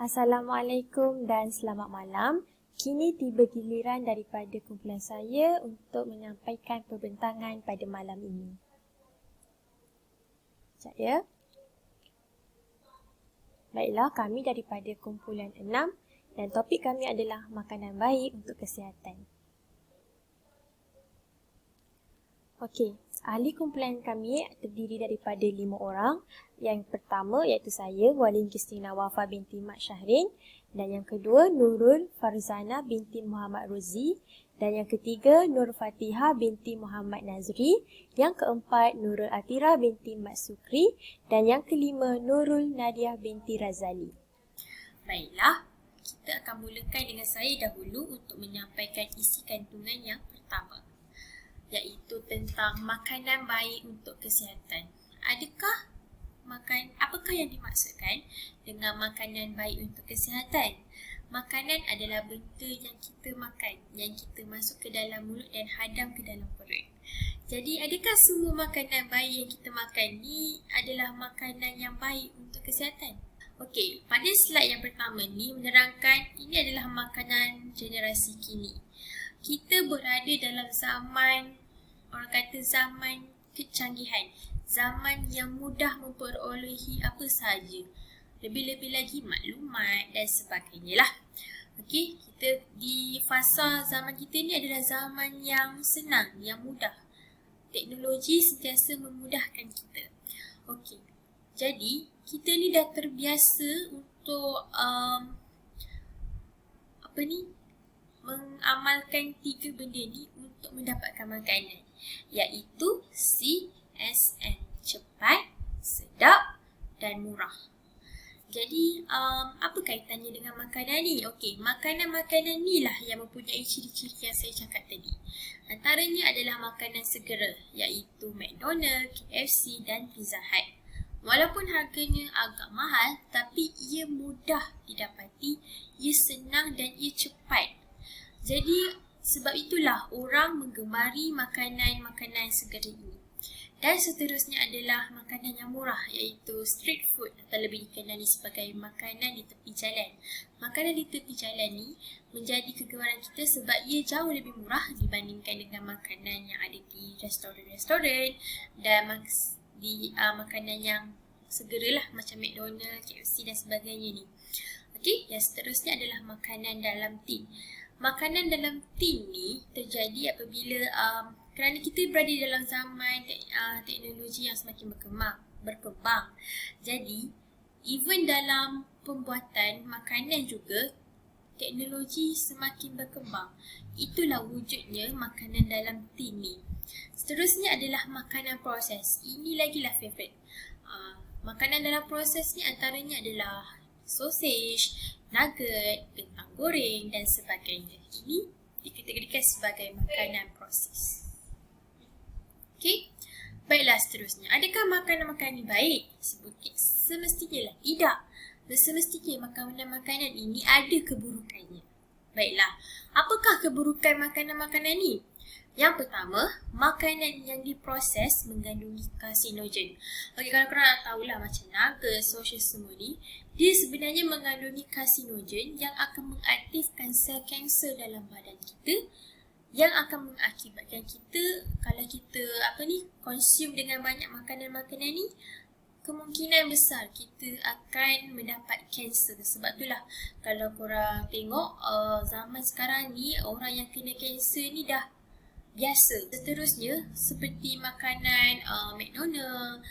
Assalamualaikum dan selamat malam. Kini tiba giliran daripada kumpulan saya untuk menyampaikan perbentangan pada malam ini. Sekejap ya. Baiklah, kami daripada kumpulan 6 dan topik kami adalah makanan baik untuk kesihatan. Okey, ahli kumpulan kami terdiri daripada 5 orang. Yang pertama iaitu saya, Walin Kristina Wafa binti Mat Syahrin. Dan yang kedua, Nurul Farzana binti Muhammad Rozi. Dan yang ketiga, Nur Fatiha binti Muhammad Nazri. Yang keempat, Nurul Atira binti Mat Sukri. Dan yang kelima, Nurul Nadia binti Razali. Baiklah, kita akan mulakan dengan saya dahulu untuk menyampaikan isi kandungan yang pertama, iaitu tentang makanan baik untuk kesihatan. Apakah yang dimaksudkan dengan makanan baik untuk kesihatan? Makanan adalah benda yang kita makan, yang kita masuk ke dalam mulut dan hadam ke dalam perut. Jadi, adakah semua makanan baik yang kita makan ni adalah makanan yang baik untuk kesihatan? Okey, pada slide yang pertama ni menerangkan ini adalah makanan generasi kini. Kita berada dalam zaman, orang kata zaman kecanggihan, zaman yang mudah memperolehi apa sahaja, lebih-lebih lagi maklumat dan sebagainya lah. Okey, kita di fasa zaman kita ni adalah zaman yang senang, yang mudah. Teknologi sentiasa memudahkan kita. Okey, jadi kita ni dah terbiasa untuk mengamalkan 3 benda ni untuk mendapatkan makanan, iaitu CSN, cepat, sedap dan murah. Jadi, apa kaitannya dengan makanan ni? Okey, makanan-makanan ni lah yang mempunyai ciri-ciri yang saya cakap tadi. Antaranya adalah makanan segera, iaitu McDonald's, KFC dan Pizza Hut. Walaupun harganya agak mahal, tapi ia mudah didapati, ia senang dan ia cepat. Jadi, sebab itulah orang menggemari makanan-makanan segera ini. Dan seterusnya adalah makanan yang murah, iaitu street food atau lebih dikenali sebagai makanan di tepi jalan. Makanan di tepi jalan ni menjadi kegemaran kita sebab ia jauh lebih murah dibandingkan dengan makanan yang ada di restoran-restoran dan makanan yang segera lah macam McDonald's, KFC dan sebagainya ni. Okey, yang seterusnya adalah makanan dalam tin. Makanan dalam tin ni terjadi apabila kerana kita berada dalam zaman teknologi yang semakin berkembang. Jadi, even dalam pembuatan makanan juga, teknologi semakin berkembang. Itulah wujudnya makanan dalam tin ni. Seterusnya adalah makanan proses. Ini lagilah favourite. Makanan dalam proses ni antaranya adalah sausage, nugget, kentang goreng dan sebagainya. Ini dikategorikan sebagai makanan proses. Okey, baiklah seterusnya. Adakah makanan-makanan ini baik? Semestinya lah tidak. Semestinya makanan-makanan ini ada keburukannya. Baiklah, apakah keburukan makanan-makanan ini? Yang pertama, makanan yang diproses mengandungi karsinogen. Okey, kalau korang nak tahulah macam nugget, sausage semua ni, dia sebenarnya mengandungi karsinogen yang akan mengaktifkan sel kanser dalam badan kita, yang akan mengakibatkan kita, kalau kita consume dengan banyak makanan-makanan ni, kemungkinan besar kita akan mendapat kanser. Sebab itulah kalau korang tengok zaman sekarang ni, orang yang kena kanser ni dah biasa. Seterusnya seperti makanan McDonald's,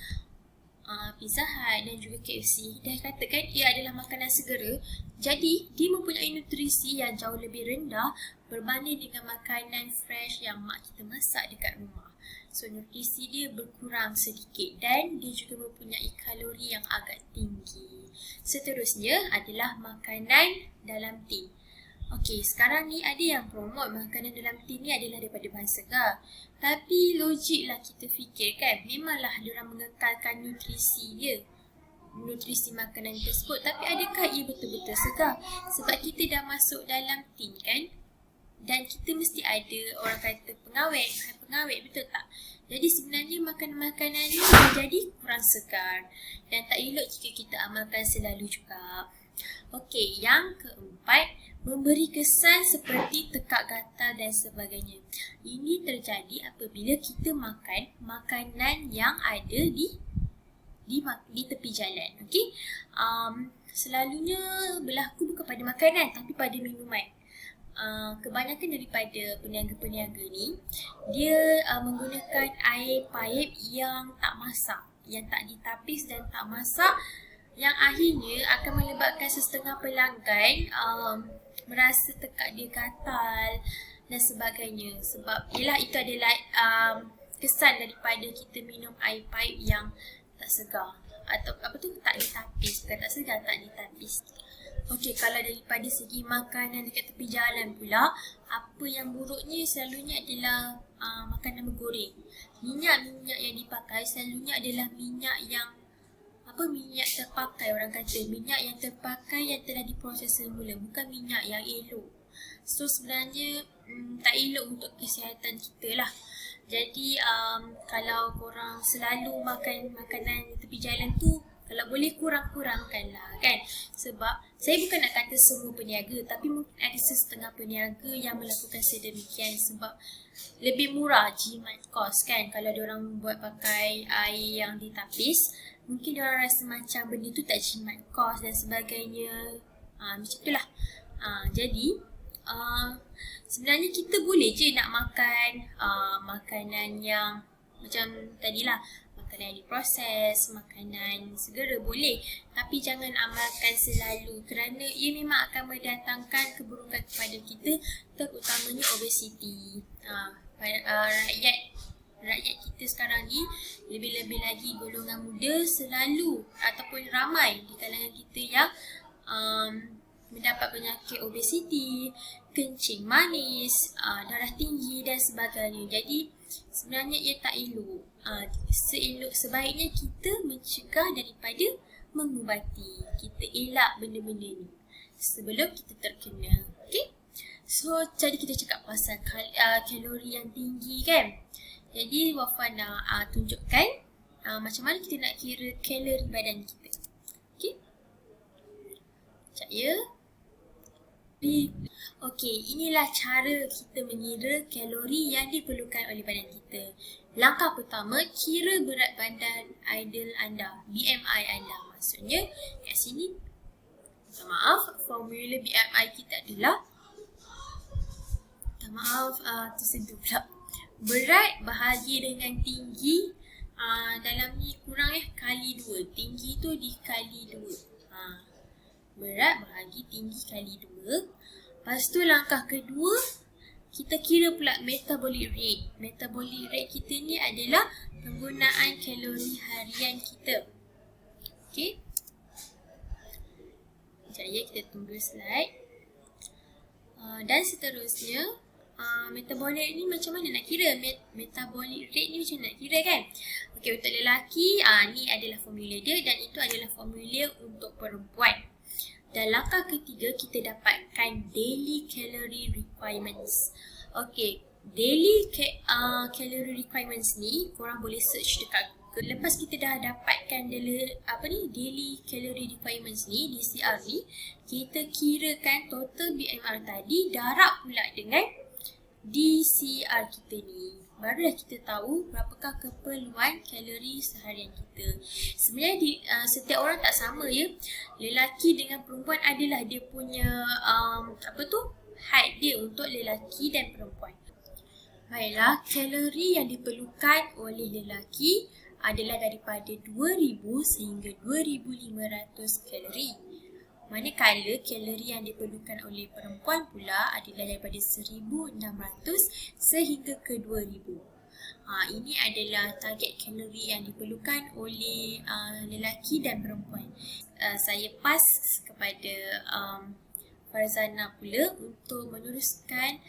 Pizza Hut dan juga KFC, dah katakan ia adalah makanan segera. Jadi dia mempunyai nutrisi yang jauh lebih rendah berbanding dengan makanan fresh yang mak kita masak dekat rumah. So nutrisi dia berkurang sedikit dan dia juga mempunyai kalori yang agak tinggi. Seterusnya adalah makanan dalam tin. Okey, sekarang ni ada yang promote makanan dalam tin ni adalah daripada bahan segar. Tapi logiklah kita fikir kan, memanglah diorang mengekalkan nutrisi dia, nutrisi makanan tersebut. Tapi adakah ia betul-betul segar? Sebab kita dah masuk dalam tin kan, dan kita mesti ada orang kata pengawet, betul tak? Jadi sebenarnya makanan-makanan ni menjadi kurang segar dan tak elok jika kita amalkan selalu juga. Okey, yang keempat, memberi kesan seperti tekak gatal dan sebagainya. Ini terjadi apabila kita makan makanan yang ada di tepi jalan. Okey. Selalunya berlaku bukan pada makanan tapi pada minuman. Kebanyakan daripada peniaga-peniaga ni dia menggunakan air paip yang tak masak, yang tak ditapis dan tak masak, yang akhirnya akan menyebabkan sesetengah pelanggan merasa tekak dia gatal dan sebagainya. Sebab yelah, itu adalah kesan daripada kita minum air paip yang tak segar atau tak ditapis, bukan tak segar, tak ditapis. Okey, kalau daripada segi makanan dekat tepi jalan pula, apa yang buruknya selalunya adalah makanan bergoreng. Minyak yang dipakai selalunya adalah minyak yang minyak terpakai, orang kata minyak yang terpakai yang telah diproses semula, bukan minyak yang elok. So sebenarnya tak elok untuk kesihatan kita lah. Jadi kalau korang selalu makan makanan tepi jalan tu, kalau boleh kurang-kurangkan lah kan. Sebab saya bukan nak kata semua peniaga, tapi mungkin ada setengah peniaga yang melakukan sedemikian sebab lebih murah jimat kos kan. Kalau diorang buat pakai air yang ditapis, mungkin diorang rasa macam benda tu tak jimat kos dan sebagainya. Macam tu lah. Jadi sebenarnya kita boleh je nak makan makanan yang macam tadilah, makanan yang diproses, makanan segera boleh, tapi jangan amalkan selalu kerana ia memang akan mendatangkan keburukan kepada kita, terutamanya obesiti. Rakyat kita sekarang ni, lebih-lebih lagi golongan muda, selalu ataupun ramai di kalangan kita yang mendapat penyakit obesiti, kencing manis, darah tinggi dan sebagainya. Jadi sebenarnya ia tak elok. Sebaiknya kita mencegah daripada mengubati. Kita elak benda-benda ni sebelum kita terkena. Okay? So jadi kita cakap pasal kalori yang tinggi kan. Jadi Wafa nak tunjukkan macam mana kita nak kira kalori badan kita. Okay? Sekejap ya. Okey, inilah cara kita mengira kalori yang diperlukan oleh badan kita. Langkah pertama, kira berat badan ideal anda, BMI anda. Maksudnya, kat sini, minta maaf, formula BMI kita adalah, terseduh pula. Berat bahagi dengan tinggi, dalam ni kurang kali 2. Tinggi tu dikali 2. Berat bahagi tinggi kali 2. Lepas tu langkah kedua, kita kira pula metabolic rate. Metabolic rate kita ni adalah penggunaan kalori harian kita. Okey. Sekejap ya, kita tunggu slide. Dan seterusnya, metabolic ni macam mana nak kira? Metabolic rate ni macam mana nak kira kan? Okey, untuk lelaki, ni adalah formula dia dan itu adalah formula untuk perempuan. Dan langkah ketiga, kita dapatkan daily calorie requirements. Okey, daily calorie requirements ni korang boleh search dekat Google. Lepas kita dah dapatkan daily calorie requirements ni, DCR ni, kita kirakan total BMR tadi darab pula dengan DCR kita ni. Barulah kita tahu berapakah keperluan kalori seharian kita. Sebenarnya setiap orang tak sama ya. Lelaki dengan perempuan adalah dia punya height dia untuk lelaki dan perempuan. Baiklah, kalori yang diperlukan oleh lelaki adalah daripada 2000 sehingga 2500 kalori. Manakala kalori yang diperlukan oleh perempuan pula adalah daripada 1600 sehingga ke 2000. Ini adalah target kalori yang diperlukan oleh lelaki dan perempuan. Saya pas kepada Farzana pula untuk meneruskan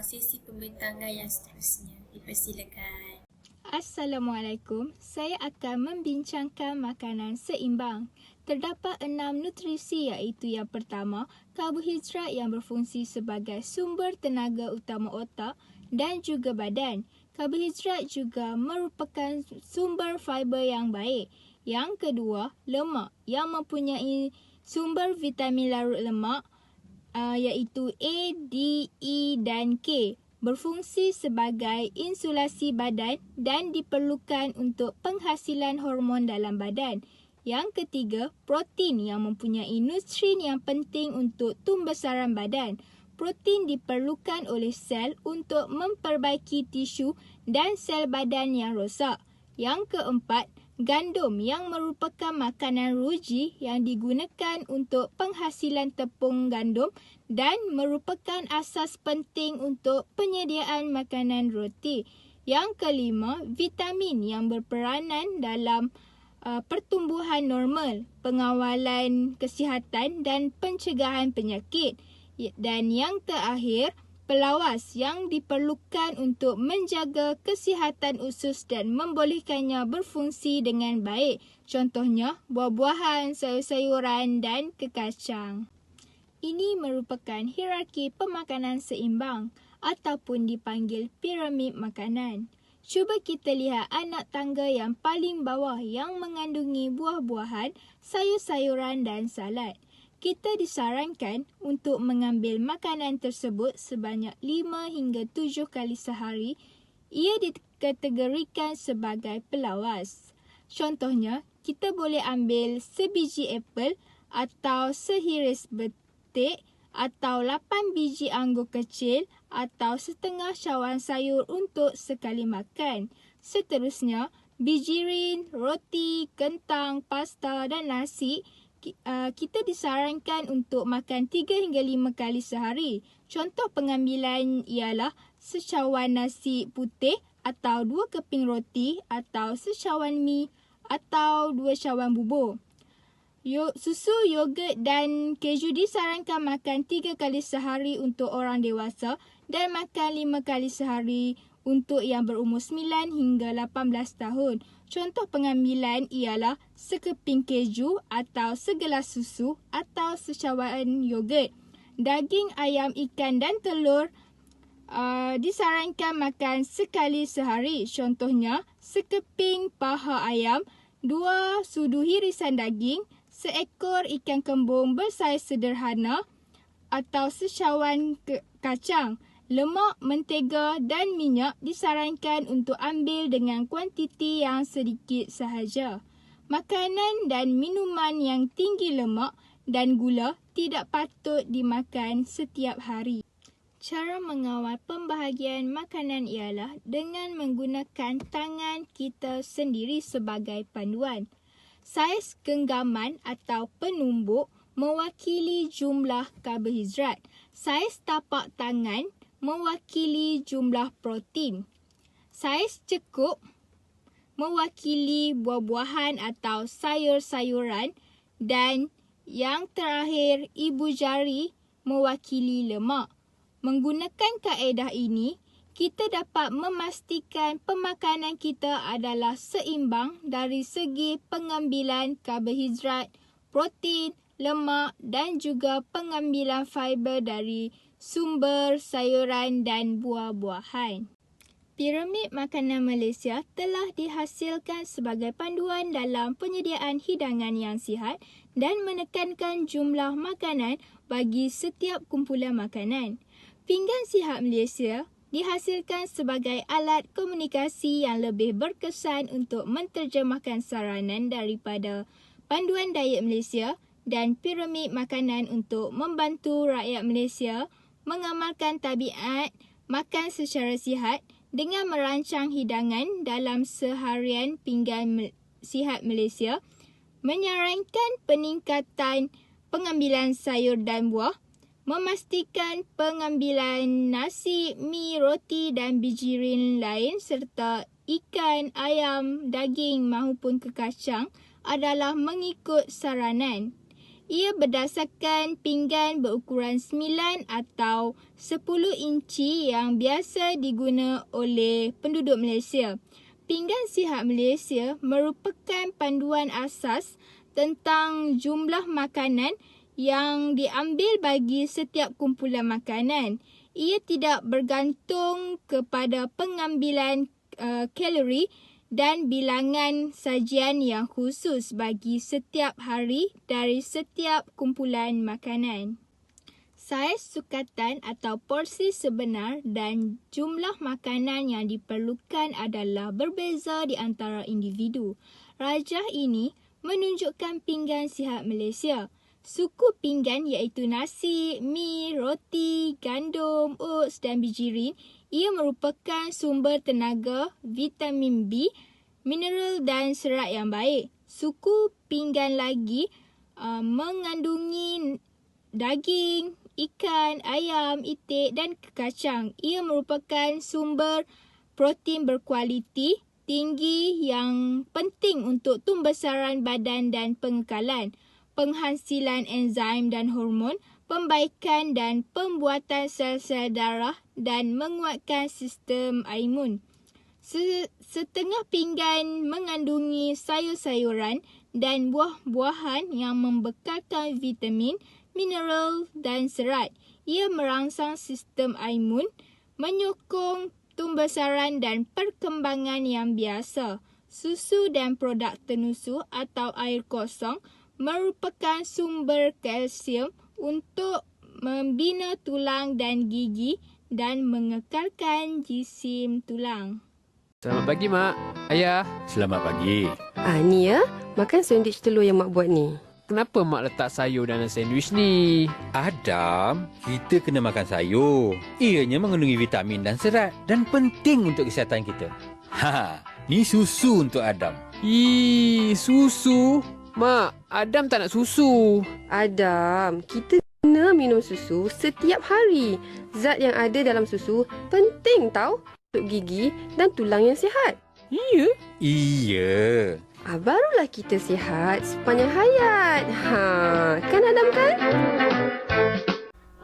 sesi pembentangan yang seterusnya. Dipersilakan. Assalamualaikum. Saya akan membincangkan makanan seimbang. Terdapat 6 nutrisi iaitu yang pertama, karbohidrat yang berfungsi sebagai sumber tenaga utama otak dan juga badan. Karbohidrat juga merupakan sumber fiber yang baik. Yang kedua, lemak yang mempunyai sumber vitamin larut lemak iaitu A, D, E dan K berfungsi sebagai insulasi badan dan diperlukan untuk penghasilan hormon dalam badan. Yang ketiga, protein yang mempunyai nutrien yang penting untuk tumbesaran badan. Protein diperlukan oleh sel untuk memperbaiki tisu dan sel badan yang rosak. Yang keempat, gandum yang merupakan makanan ruji yang digunakan untuk penghasilan tepung gandum dan merupakan asas penting untuk penyediaan makanan roti. Yang kelima, vitamin yang berperanan dalam pertumbuhan normal, pengawalan kesihatan dan pencegahan penyakit. Dan yang terakhir, pelawas yang diperlukan untuk menjaga kesihatan usus dan membolehkannya berfungsi dengan baik. Contohnya, buah-buahan, sayur-sayuran dan kekacang. Ini merupakan hierarki pemakanan seimbang ataupun dipanggil piramid makanan. Cuba kita lihat anak tangga yang paling bawah yang mengandungi buah-buahan, sayur-sayuran dan salad. Kita disarankan untuk mengambil makanan tersebut sebanyak 5 hingga 7 kali sehari. Ia dikategorikan sebagai pelawas. Contohnya, kita boleh ambil sebiji apel atau sehiris betik atau 8 biji anggur kecil atau setengah cawan sayur untuk sekali makan. Seterusnya, bijirin, roti, kentang, pasta dan nasi kita disarankan untuk makan 3 hingga 5 kali sehari. Contoh pengambilan ialah secawan nasi putih atau 2 keping roti atau secawan mi atau 2 cawan bubur. Susu, yogurt dan keju disarankan makan 3 kali sehari untuk orang dewasa dan makan 5 kali sehari untuk yang berumur 9 hingga 18 tahun. Contoh pengambilan ialah sekeping keju atau segelas susu atau secawan yogurt. Daging, ayam, ikan dan telur disarankan makan sekali sehari. Contohnya, sekeping paha ayam, 2 sudu irisan daging, seekor ikan kembung bersaiz sederhana atau secawan kacang. Lemak, mentega dan minyak disarankan untuk ambil dengan kuantiti yang sedikit sahaja. Makanan dan minuman yang tinggi lemak dan gula tidak patut dimakan setiap hari. Cara mengawal pembahagian makanan ialah dengan menggunakan tangan kita sendiri sebagai panduan. Saiz genggaman atau penumbuk mewakili jumlah karbohidrat. Saiz tapak tangan mewakili jumlah protein. Saiz cekup mewakili buah-buahan atau sayur-sayuran dan yang terakhir ibu jari mewakili lemak. Menggunakan kaedah ini, kita dapat memastikan pemakanan kita adalah seimbang dari segi pengambilan karbohidrat, protein, lemak dan juga pengambilan fiber dari sumber sayuran dan buah-buahan. Piramid makanan Malaysia telah dihasilkan sebagai panduan dalam penyediaan hidangan yang sihat dan menekankan jumlah makanan bagi setiap kumpulan makanan. Pinggan Sihat Malaysia dihasilkan sebagai alat komunikasi yang lebih berkesan untuk menterjemahkan saranan daripada Panduan Diet Malaysia dan Piramid Makanan untuk membantu rakyat Malaysia mengamalkan tabiat makan secara sihat dengan merancang hidangan dalam seharian Pinggan Sihat Malaysia, menyarankan peningkatan pengambilan sayur dan buah, memastikan pengambilan nasi, mi, roti dan bijirin lain serta ikan, ayam, daging maupun kekacang adalah mengikut saranan. Ia berdasarkan pinggan berukuran 9 atau 10 inci yang biasa diguna oleh penduduk Malaysia. Pinggan Sihat Malaysia merupakan panduan asas tentang jumlah makanan yang diambil bagi setiap kumpulan makanan. Ia tidak bergantung kepada pengambilan kalori dan bilangan sajian yang khusus bagi setiap hari dari setiap kumpulan makanan. Saiz sukatan atau porsi sebenar dan jumlah makanan yang diperlukan adalah berbeza di antara individu. Rajah ini menunjukkan pinggan sihat Malaysia. Suku pinggan iaitu nasi, mi, roti, gandum, oats dan bijirin. Ia merupakan sumber tenaga, vitamin B, mineral dan serat yang baik. Suku pinggan lagi mengandungi daging, ikan, ayam, itik dan kacang. Ia merupakan sumber protein berkualiti tinggi yang penting untuk pembesaran badan dan pengekalan, penghasilan enzim dan hormon, pembaikan dan pembuatan sel-sel darah dan menguatkan sistem imun. Setengah pinggan mengandungi sayur-sayuran dan buah-buahan yang membekalkan vitamin, mineral dan serat. Ia merangsang sistem imun, menyokong pembesaran dan perkembangan yang biasa. Susu dan produk tenusu atau air kosong merupakan sumber kalsium untuk membina tulang dan gigi dan mengekalkan jisim tulang. Selamat pagi, Mak. Ayah. Selamat pagi. Ni ya, makan sandwich telur yang Mak buat ni. Kenapa Mak letak sayur dalam sandwich ni? Adam, kita kena makan sayur. Ianya mengandungi vitamin dan serat dan penting untuk kesihatan kita. Ni susu untuk Adam. Susu? Mak, Adam tak nak susu. Adam, kita kena minum susu setiap hari. Zat yang ada dalam susu penting tau untuk gigi dan tulang yang sihat. Iya. Barulah kita sihat sepanjang hayat. Kan Adam kan?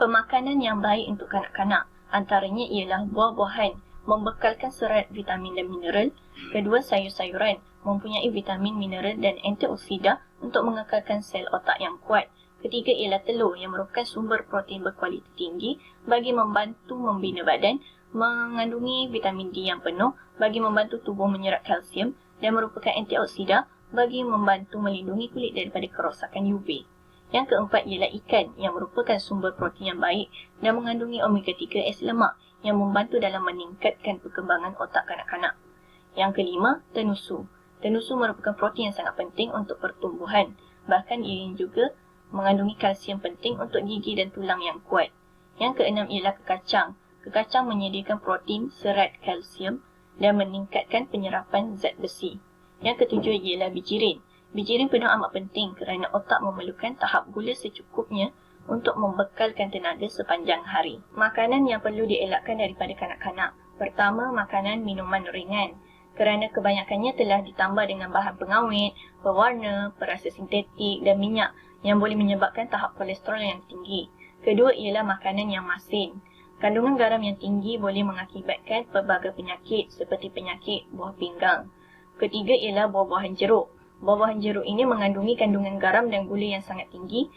Pemakanan yang baik untuk kanak-kanak antaranya ialah buah-buahan membekalkan serat, vitamin dan mineral. Kedua, sayur-sayuran mempunyai vitamin, mineral dan antioksida untuk mengekalkan sel otak yang kuat. Ketiga ialah telur yang merupakan sumber protein berkualiti tinggi bagi membantu membina badan, mengandungi vitamin D yang penuh bagi membantu tubuh menyerap kalsium dan merupakan antioksida bagi membantu melindungi kulit daripada kerosakan UV. Yang keempat ialah ikan yang merupakan sumber protein yang baik dan mengandungi omega-3 asid lemak yang membantu dalam meningkatkan perkembangan otak kanak-kanak. Yang kelima, tenusu. Tenusu merupakan protein yang sangat penting untuk pertumbuhan. Bahkan ia juga mengandungi kalsium penting untuk gigi dan tulang yang kuat. Yang keenam ialah kekacang. Kekacang menyediakan protein, serat, kalsium dan meningkatkan penyerapan zat besi. Yang ketujuh ialah bijirin. Bijirin penuh amat penting kerana otak memerlukan tahap gula secukupnya untuk membekalkan tenaga sepanjang hari. Makanan yang perlu dielakkan daripada kanak-kanak. Pertama, makanan minuman ringan. Kerana kebanyakannya telah ditambah dengan bahan pengawet, pewarna, perasa sintetik dan minyak yang boleh menyebabkan tahap kolesterol yang tinggi. Kedua ialah makanan yang masin. Kandungan garam yang tinggi boleh mengakibatkan pelbagai penyakit seperti penyakit buah pinggang. Ketiga ialah buah-buahan jeruk. Buah-buahan jeruk ini mengandungi kandungan garam dan gula yang sangat tinggi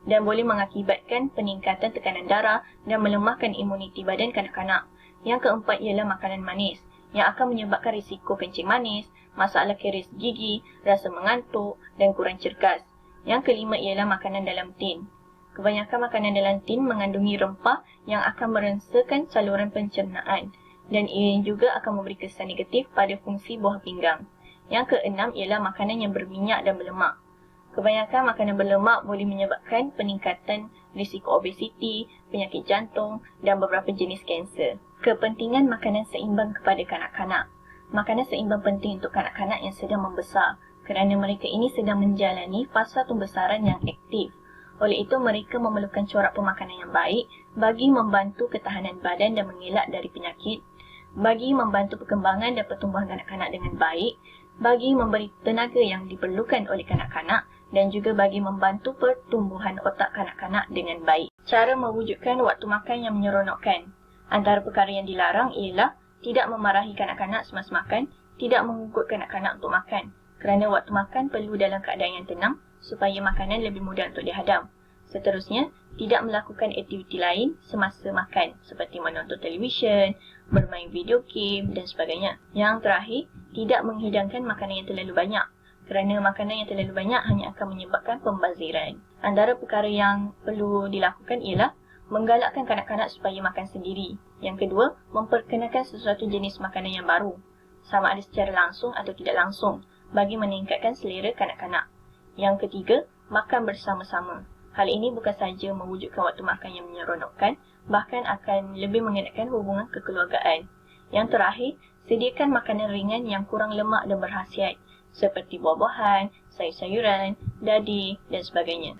dan boleh mengakibatkan peningkatan tekanan darah dan melemahkan imuniti badan kanak-kanak. Yang keempat ialah makanan manis yang akan menyebabkan risiko kencing manis, masalah keris gigi, rasa mengantuk dan kurang cergas. Yang kelima ialah makanan dalam tin. Kebanyakan makanan dalam tin mengandungi rempah yang akan merengsakan saluran pencernaan dan ia juga akan memberi kesan negatif pada fungsi buah pinggang. Yang keenam ialah makanan yang berminyak dan berlemak. Kebanyakan makanan berlemak boleh menyebabkan peningkatan risiko obesiti, penyakit jantung dan beberapa jenis kanser. Kepentingan makanan seimbang kepada kanak-kanak. Makanan seimbang penting untuk kanak-kanak yang sedang membesar kerana mereka ini sedang menjalani fasa pembesaran yang aktif. Oleh itu, mereka memerlukan corak pemakanan yang baik bagi membantu ketahanan badan dan mengelak dari penyakit, bagi membantu perkembangan dan pertumbuhan kanak-kanak dengan baik, bagi memberi tenaga yang diperlukan oleh kanak-kanak dan juga bagi membantu pertumbuhan otak kanak-kanak dengan baik. Cara mewujudkan waktu makan yang menyeronokkan. Antara perkara yang dilarang ialah tidak memarahi kanak-kanak semasa makan, tidak mengugut kanak-kanak untuk makan. Kerana waktu makan perlu dalam keadaan yang tenang supaya makanan lebih mudah untuk dihadam. Seterusnya, tidak melakukan aktiviti lain semasa makan seperti menonton televisyen, bermain video game dan sebagainya. Yang terakhir, Tidak menghidangkan makanan yang terlalu banyak, kerana makanan yang terlalu banyak hanya akan menyebabkan pembaziran. Antara perkara yang perlu dilakukan ialah menggalakkan kanak-kanak supaya makan sendiri. Yang kedua, memperkenalkan sesuatu jenis makanan yang baru, sama ada secara langsung atau tidak langsung, bagi meningkatkan selera kanak-kanak. Yang ketiga, makan bersama-sama. Hal ini bukan sahaja mewujudkan waktu makan yang menyeronokkan, bahkan akan lebih mengeratkan hubungan kekeluargaan. Yang terakhir, sediakan makanan ringan yang kurang lemak dan berkhasiat, seperti buah-buahan, sayur-sayuran, daging dan sebagainya.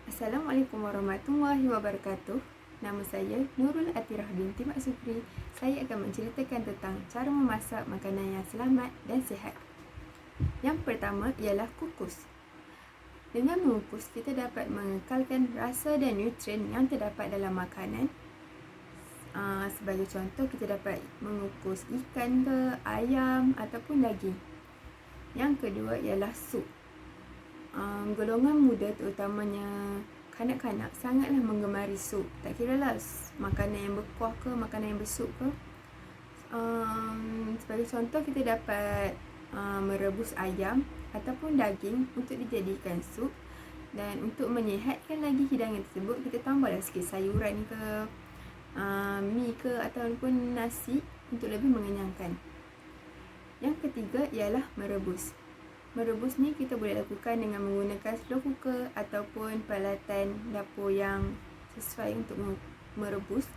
Assalamualaikum warahmatullahi wabarakatuh. Nama saya Nurul Atirah binti Mak Sukri. Saya akan menceritakan tentang cara memasak makanan yang selamat dan sihat. Yang pertama ialah kukus. Dengan mengukus, kita dapat mengekalkan rasa dan nutrien yang terdapat dalam makanan. Sebagai contoh, kita dapat mengukus ikan ke, ayam ataupun daging. Yang kedua ialah sup. Golongan muda terutamanya kanak-kanak sangatlah menggemari sup. Tak kiralah makanan yang berkuah ke, makanan yang bersup ke. Sebagai contoh, kita dapat merebus ayam ataupun daging untuk dijadikan sup. Dan untuk menyihatkan lagi hidangan tersebut, kita tambahlah sikit sayuran ke, mi ke ataupun nasi untuk lebih mengenyangkan. Yang ketiga ialah merebus. Merebus ni kita boleh lakukan dengan menggunakan slow cooker ataupun peralatan dapur yang sesuai untuk merebus.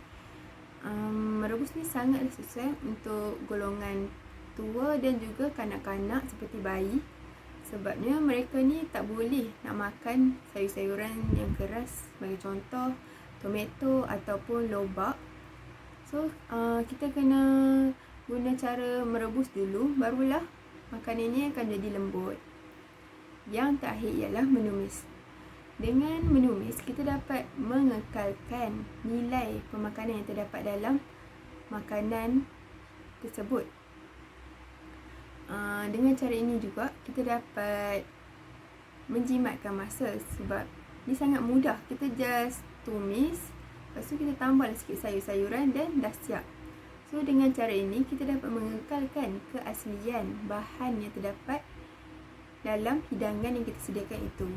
Merebus ni sangatlah sesuai untuk golongan tua dan juga kanak-kanak seperti bayi. Sebabnya mereka ni tak boleh nak makan sayur-sayuran yang keras, sebagai contoh tomato ataupun lobak. So kita kena guna cara merebus dulu, barulah makanan ini akan jadi lembut. Yang terakhir ialah menumis. Dengan menumis, kita dapat mengekalkan nilai pemakanan yang terdapat dalam makanan tersebut. Dengan cara ini juga, kita dapat menjimatkan masa sebab dia sangat mudah. Kita just tumis, lepas tu kita tambahlah sikit sayur-sayuran dan dah siap. So, dengan cara ini, kita dapat mengekalkan keaslian bahan yang terdapat dalam hidangan yang kita sediakan itu.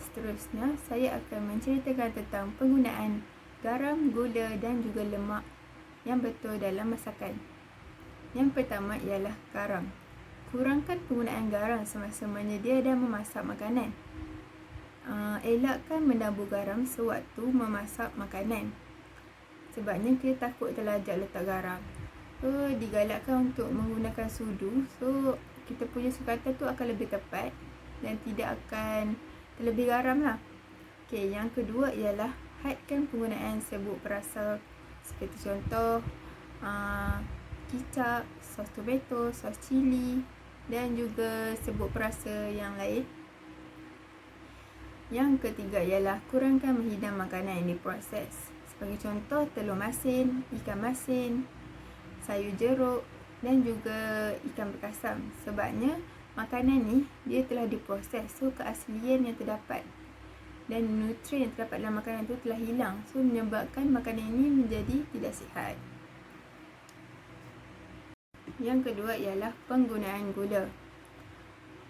Seterusnya, saya akan menceritakan tentang penggunaan garam, gula dan juga lemak yang betul dalam masakan. Yang pertama ialah garam. Kurangkan penggunaan garam semasa menyedia dan memasak makanan. Elakkan menabur garam sewaktu memasak makanan. Sebabnya kita takut terlajak letak garam. So, digalakkan untuk menggunakan sudu. So, kita punya sukatan tu akan lebih tepat dan tidak akan terlebih garam lah. Okay, yang kedua ialah hadkan penggunaan serbuk perasa. Seperti contoh, kicap, sos tomato, sos cili dan juga serbuk perasa yang lain. Yang ketiga ialah kurangkan menghidang makanan yang diproses. Sebagai contoh, telur masin, ikan masin, sayur jeruk dan juga ikan berkasam. Sebabnya makanan ni dia telah diproses. So, keaslian yang terdapat dan nutrien yang terdapat dalam makanan tu telah hilang. So, menyebabkan makanan ini menjadi tidak sihat. Yang kedua ialah penggunaan gula.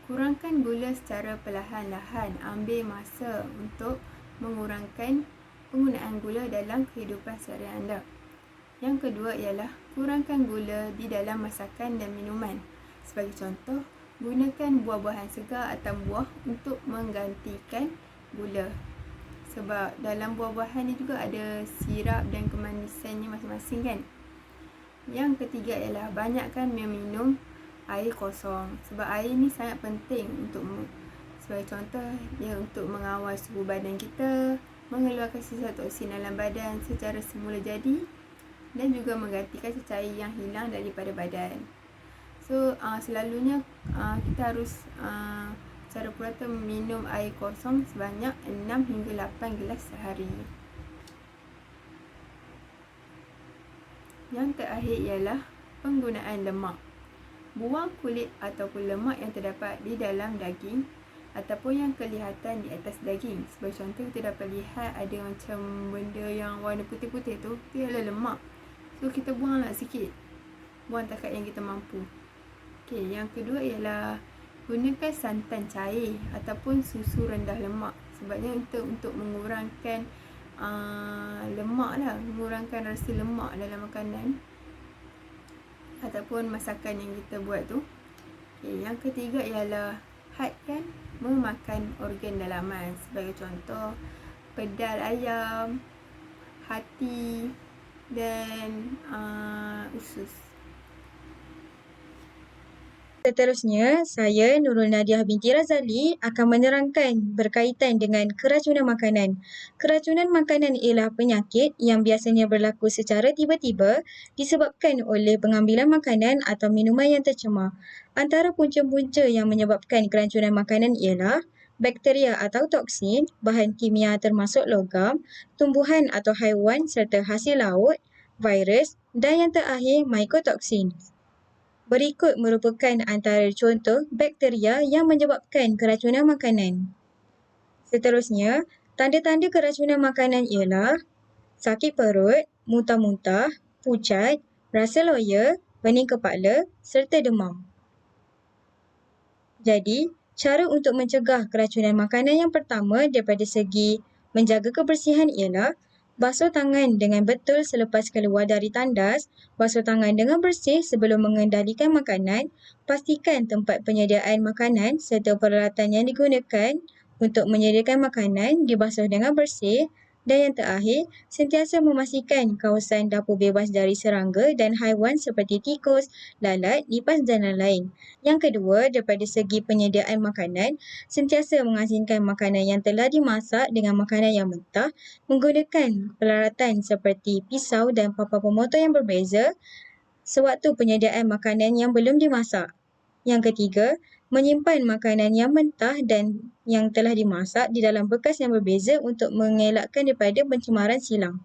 Kurangkan gula secara perlahan-lahan. Ambil masa untuk mengurangkan penggunaan gula dalam kehidupan seharian anda. Yang kedua ialah kurangkan gula di dalam masakan dan minuman. Sebagai contoh, gunakan buah-buahan segar atau buah untuk menggantikan gula. Sebab dalam buah-buahan ni juga ada sirap dan kemanisannya masing-masing kan. Yang ketiga ialah banyakkan meminum air kosong. Sebab air ni sangat penting untuk, sebagai contoh, dia untuk mengawal suhu badan kita, mengeluarkan sisa toksin dalam badan secara semula jadi dan juga menggantikan cecair yang hilang daripada badan. So, selalunya kita harus secara purata minum air kosong sebanyak 6 hingga 8 gelas sehari. Yang terakhir ialah penggunaan lemak. Buang kulit ataupun lemak yang terdapat di dalam daging ataupun yang kelihatan di atas daging. Sebagai contoh, kita dapat lihat ada macam benda yang warna putih-putih tu, dia adalah lemak. So, kita buanglah sikit. buang takat yang kita mampu. Okey, yang kedua ialah gunakan santan cair ataupun susu rendah lemak. Sebabnya untuk mengurangkan lemak lah, mengurangkan rasa lemak dalam makanan ataupun masakan yang kita buat tu. Okay, yang ketiga ialah hadkan memakan organ dalaman. Sebagai contoh, pedal ayam, hati dan usus. Seterusnya, saya Nurul Nadiah binti Razali akan menerangkan berkaitan dengan keracunan makanan. Keracunan makanan ialah penyakit yang biasanya berlaku secara tiba-tiba disebabkan oleh pengambilan makanan atau minuman yang tercemar. Antara punca-punca yang menyebabkan keracunan makanan ialah bakteria atau toksin, bahan kimia termasuk logam, tumbuhan atau haiwan serta hasil laut, virus dan yang terakhir mycotoksin. Berikut merupakan antara contoh bakteria yang menyebabkan keracunan makanan. Seterusnya, tanda-tanda keracunan makanan ialah sakit perut, muntah-muntah, pucat, rasa loya, pening kepala serta demam. Jadi, cara untuk mencegah keracunan makanan yang pertama daripada segi menjaga kebersihan ialah basuh tangan dengan betul selepas keluar dari tandas, basuh tangan dengan bersih sebelum mengendalikan makanan, pastikan tempat penyediaan makanan serta peralatan yang digunakan untuk menyediakan makanan dibasuh dengan bersih dan yang terakhir, sentiasa memastikan kawasan dapur bebas dari serangga dan haiwan seperti tikus, lalat, lipas dan lain-lain. Yang kedua, daripada segi penyediaan makanan, sentiasa mengasinkan makanan yang telah dimasak dengan makanan yang mentah menggunakan peralatan seperti pisau dan papan pemotong yang berbeza sewaktu penyediaan makanan yang belum dimasak. Yang ketiga, menyimpan makanan yang mentah dan yang telah dimasak di dalam bekas yang berbeza untuk mengelakkan daripada pencemaran silang.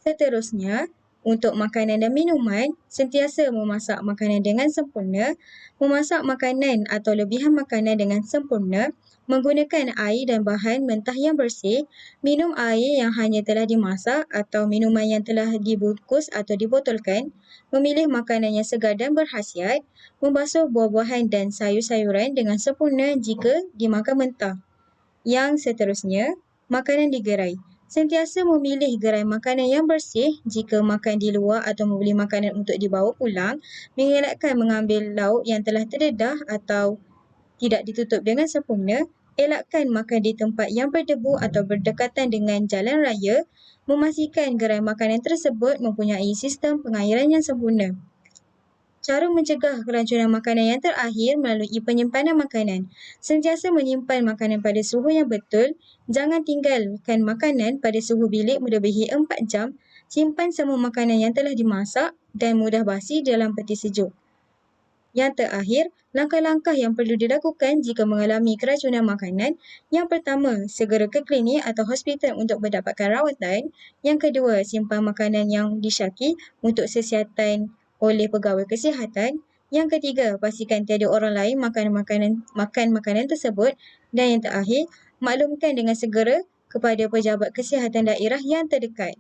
Seterusnya, untuk makanan dan minuman, sentiasa memasak makanan dengan sempurna, memasak makanan atau lebihan makanan dengan sempurna, menggunakan air dan bahan mentah yang bersih, minum air yang hanya telah dimasak atau minuman yang telah dibungkus atau dibotolkan, memilih makanan yang segar dan berkhasiat, membasuh buah-buahan dan sayur-sayuran dengan sempurna jika dimakan mentah. Yang seterusnya, makanan digerai. Sentiasa memilih gerai makanan yang bersih jika makan di luar atau membeli makanan untuk dibawa pulang, mengelakkan mengambil lauk yang telah terdedah atau tidak ditutup dengan sempurna, elakkan makan di tempat yang berdebu atau berdekatan dengan jalan raya, memastikan gerai makanan tersebut mempunyai sistem pengairan yang sempurna. Cara mencegah keracunan makanan yang terakhir melalui penyimpanan makanan. Sentiasa menyimpan makanan pada suhu yang betul. Jangan tinggalkan makanan pada suhu bilik melebihi 4 jam. Simpan semua makanan yang telah dimasak dan mudah basi dalam peti sejuk. Yang terakhir, langkah-langkah yang perlu dilakukan jika mengalami keracunan makanan. Yang pertama, segera ke klinik atau hospital untuk mendapatkan rawatan. Yang kedua, simpan makanan yang disyaki untuk siasatan oleh pegawai kesihatan. Yang ketiga, pastikan tiada orang lain makan makanan tersebut. Dan yang terakhir, maklumkan dengan segera kepada pejabat kesihatan daerah yang terdekat.